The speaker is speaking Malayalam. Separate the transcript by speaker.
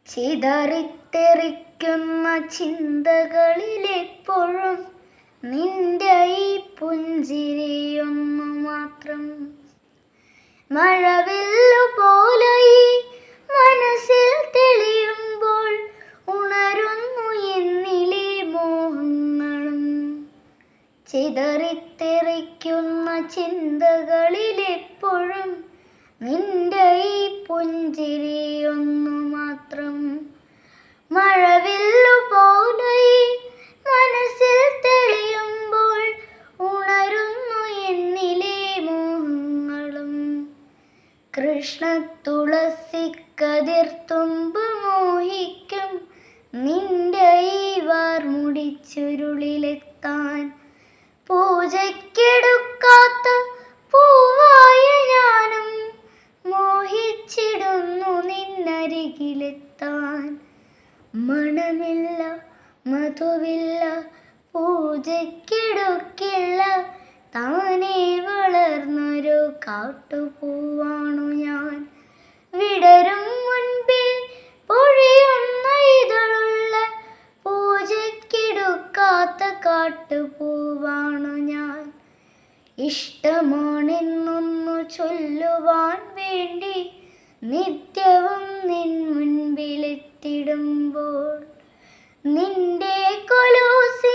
Speaker 1: ചിതറിത്തെറിക്കുന്ന ചിന്തകളിലെപ്പോഴും നിന്റെ ഈ പുഞ്ചിരിയൊന്നു മാത്രം. മഴവില്ലു പോലെ ഈ മനസ്സിൽ തെളിയുമ്പോൾ ഉണരുന്നു എന്നിലെ മോഹങ്ങളും. ചിതറിത്തെറിക്കുന്ന ചിന്തകളിലെപ്പോഴും നിന്റെ ഈ പുഞ്ചിരിയൊന്നു മാത്രം. മഴവില്ലു പോലെ ഈ മനസ്സിൽ തെളിയുമ്പോൾ ഉണരുന്നു എന്നിലെ മോഹങ്ങളും. കൃഷ്ണ തുളസി കതിർത്തുമ്പ് മോഹിക്കും നിന്റെ ഈ വാർമുടി ചുരുളിലെത്താൻ. പൂജയ്ക്കെടുക്കാത്ത പൂവായ ഞാനും മോഹിച്ചിടുന്നു നിന്നരികിലെത്താൻ. മണമില്ല മധുവില്ല പൂജയ്ക്കെടുക്കില്ല, താനേ വളർന്നൊരു കാട്ടുപൂവാണു ഞാൻ. വിടരും മുൻപേ പൊഴിയുന്ന ഇതളുള്ള പൂജയ്ക്കെടുക്കാത്ത കാട്ടുപൂവാണു ഞാൻ. ഇഷ്ടമാണെന്നൊന്നു ചൊല്ലുവാൻ വേണ്ടി നിത്യവും നിൻ മുൻപിലെത്തിടുമ്പോൾ നിന്റെ കൊലൂസിൽ